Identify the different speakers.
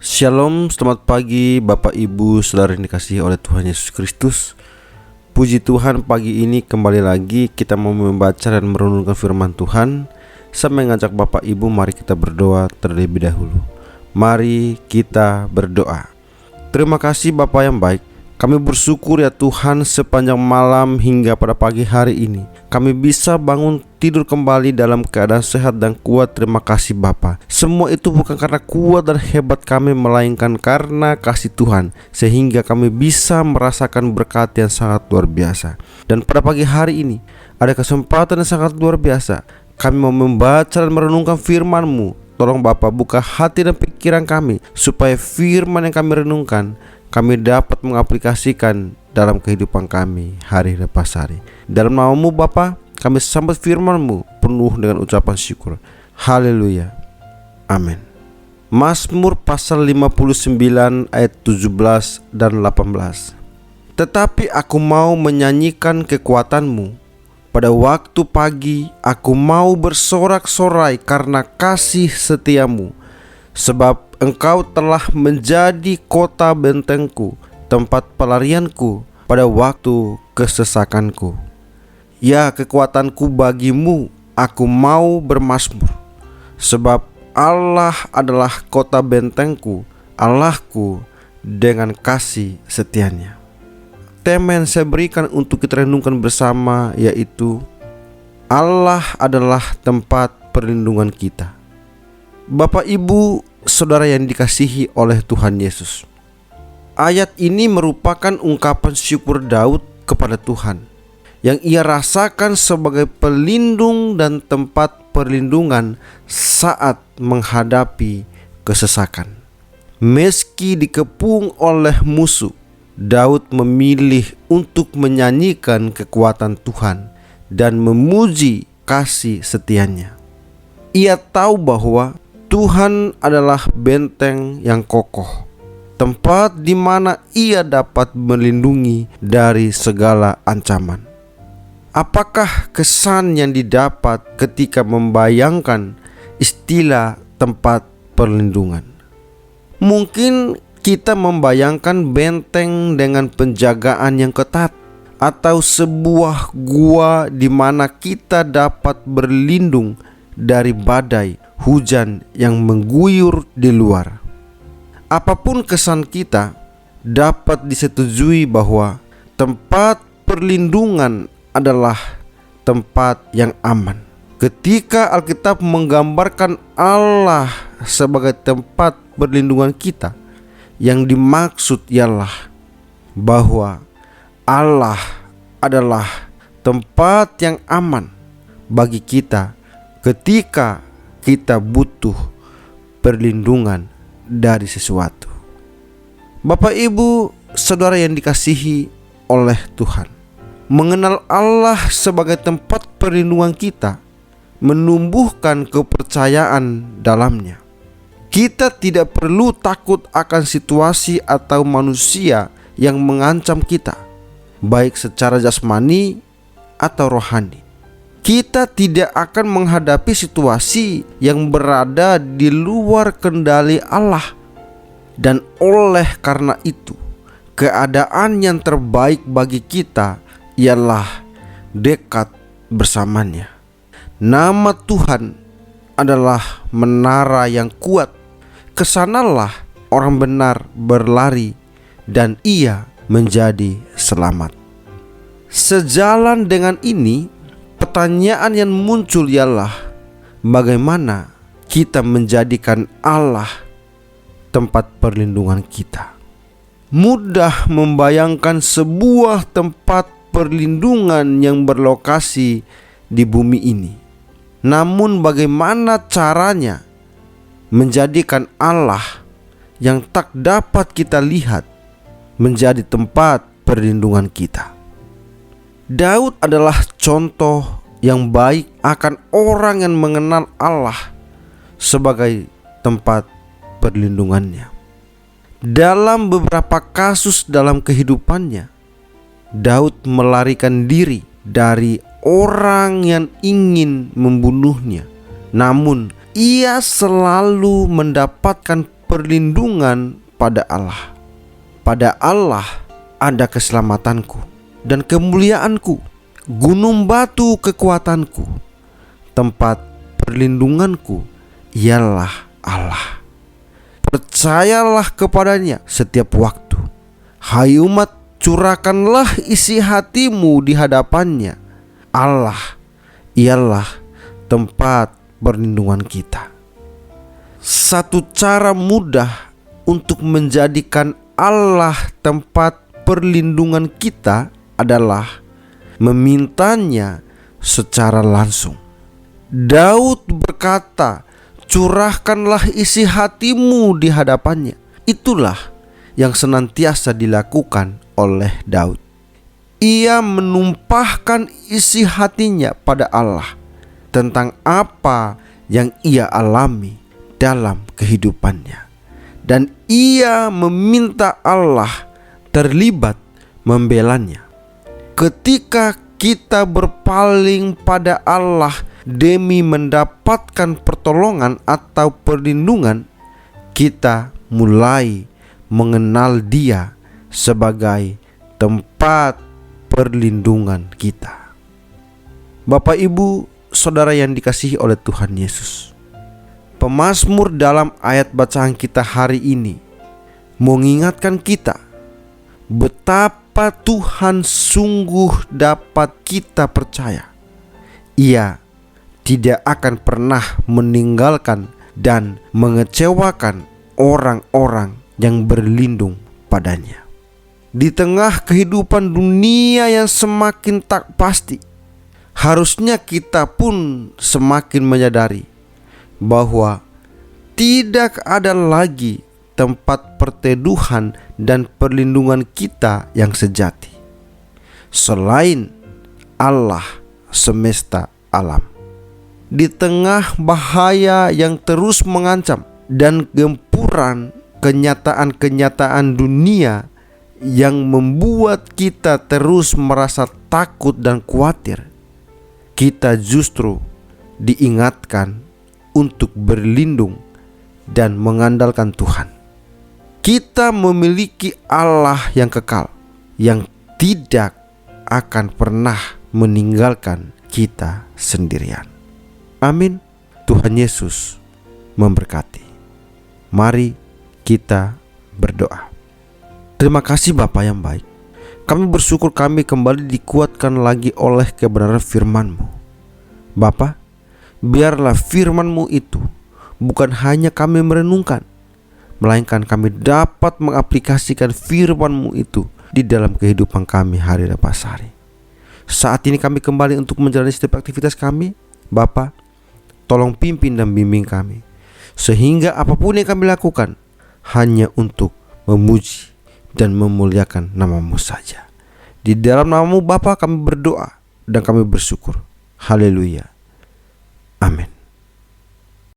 Speaker 1: Shalom, selamat pagi Bapak Ibu Saudara yang dikasihi oleh Tuhan Yesus Kristus. Puji Tuhan, pagi ini kembali lagi kita mau membaca dan merenungkan firman Tuhan. Saya mengajak Bapak Ibu, mari kita berdoa terlebih dahulu. Mari kita berdoa. Terima kasih Bapa yang baik, kami bersyukur ya Tuhan, sepanjang malam hingga pada pagi hari ini kami bisa bangun tidur kembali dalam keadaan sehat dan kuat. Terima kasih Bapa. Semua itu bukan karena kuat dan hebat kami, melainkan karena kasih Tuhan, sehingga kami bisa merasakan berkat yang sangat luar biasa. Dan pada pagi hari ini ada kesempatan yang sangat luar biasa. Kami mau membaca dan merenungkan firman-Mu. Tolong Bapa, buka hati dan pikiran kami, supaya firman yang kami renungkan kami dapat mengaplikasikan dalam kehidupan kami hari lepas hari. Dalam nama-Mu Bapa, kami sambut firman-Mu penuh dengan ucapan syukur. Haleluya. Amin. Mazmur pasal 59 ayat 17 dan 18. Tetapi aku mau menyanyikan kekuatan-Mu. Pada waktu pagi aku mau bersorak-sorai karena kasih setia-Mu. Sebab Engkau telah menjadi kota bentengku, tempat pelarianku pada waktu kesesakanku. Ya, kekuatanku bagimu, aku mau bermazmur. Sebab Allah adalah kota bentengku, Allahku dengan kasih setianya. Tema yang saya berikan untuk kita renungkan bersama yaitu Allah adalah tempat perlindungan kita. Bapak Ibu Saudara yang dikasihi oleh Tuhan Yesus, ayat ini merupakan ungkapan syukur Daud kepada Tuhan yang ia rasakan sebagai pelindung dan tempat perlindungan saat menghadapi kesesakan. Meski dikepung oleh musuh, Daud memilih untuk menyanyikan kekuatan Tuhan dan memuji kasih setianya. Ia tahu bahwa Tuhan adalah benteng yang kokoh, tempat di mana ia dapat melindungi dari segala ancaman. Apakah kesan yang didapat ketika membayangkan istilah tempat perlindungan? Mungkin kita membayangkan benteng dengan penjagaan yang ketat, atau sebuah gua di mana kita dapat berlindung dari badai hujan yang mengguyur di luar. Apapun kesan kita, dapat disetujui bahwa tempat perlindungan adalah tempat yang aman. Ketika Alkitab menggambarkan Allah sebagai tempat perlindungan kita, yang dimaksud ialah bahwa Allah adalah tempat yang aman bagi kita ketika kita butuh perlindungan dari sesuatu. Bapak Ibu Saudara yang dikasihi oleh Tuhan, mengenal Allah sebagai tempat perlindungan kita menumbuhkan kepercayaan dalamnya. Kita tidak perlu takut akan situasi atau manusia yang mengancam kita, baik secara jasmani atau rohani. Kita tidak akan menghadapi situasi yang berada di luar kendali Allah. Dan oleh karena itu, keadaan yang terbaik bagi kita ialah dekat bersamanya. Nama Tuhan adalah menara yang kuat. Kesanalah orang benar berlari dan ia menjadi selamat. Sejalan dengan ini, pertanyaan yang muncul ialah bagaimana kita menjadikan Allah tempat perlindungan kita. Mudah membayangkan sebuah tempat perlindungan yang berlokasi di bumi ini. Namun bagaimana caranya menjadikan Allah yang tak dapat kita lihat menjadi tempat perlindungan kita? Daud adalah contoh yang baik akan orang yang mengenal Allah sebagai tempat perlindungannya. Dalam beberapa kasus dalam kehidupannya, Daud melarikan diri dari orang yang ingin membunuhnya. Namun ia selalu mendapatkan perlindungan pada Allah. Pada Allah ada keselamatanku dan kemuliaanku, gunung batu kekuatanku, tempat perlindunganku ialah Allah. Percayalah kepadanya setiap waktu. Hai umat, curahkanlah isi hatimu di hadapannya. Allah ialah tempat perlindungan kita. Satu cara mudah untuk menjadikan Allah tempat perlindungan kita adalah memintanya secara langsung. Daud berkata, curahkanlah isi hatimu di hadapannya. Itulah yang senantiasa dilakukan oleh Daud. Ia menumpahkan isi hatinya pada Allah tentang apa yang ia alami dalam kehidupannya. Dan ia meminta Allah terlibat membelanya. Ketika kita berpaling pada Allah demi mendapatkan pertolongan atau perlindungan, kita mulai mengenal Dia sebagai tempat perlindungan kita. Bapak, Ibu, Saudara yang dikasihi oleh Tuhan Yesus, pemazmur dalam ayat bacaan kita hari ini mengingatkan kita betapa Tuhan sungguh dapat kita percaya. Ia tidak akan pernah meninggalkan dan mengecewakan orang-orang yang berlindung padanya. Di tengah kehidupan dunia yang semakin tak pasti, harusnya kita pun semakin menyadari bahwa tidak ada lagi tempat perteduhan dan perlindungan kita yang sejati selain Allah semesta alam. Di tengah bahaya yang terus mengancam dan gempuran kenyataan-kenyataan dunia yang membuat kita terus merasa takut dan khawatir, kita justru diingatkan untuk berlindung dan mengandalkan Tuhan. Kita memiliki Allah yang kekal, yang tidak akan pernah meninggalkan kita sendirian. Amin. Tuhan Yesus memberkati. Mari kita berdoa. Terima kasih Bapa yang baik. Kami bersyukur kami kembali dikuatkan lagi oleh kebenaran firman-Mu. Bapa, biarlah firman-Mu itu bukan hanya kami merenungkan, melainkan kami dapat mengaplikasikan firman-Mu itu di dalam kehidupan kami hari lepas hari. Saat ini kami kembali untuk menjalani setiap aktivitas kami. Bapa, tolong pimpin dan bimbing kami, sehingga apapun yang kami lakukan hanya untuk memuji dan memuliakan nama-Mu saja. Di dalam nama-Mu Bapa kami berdoa dan kami bersyukur. Haleluya. Amin.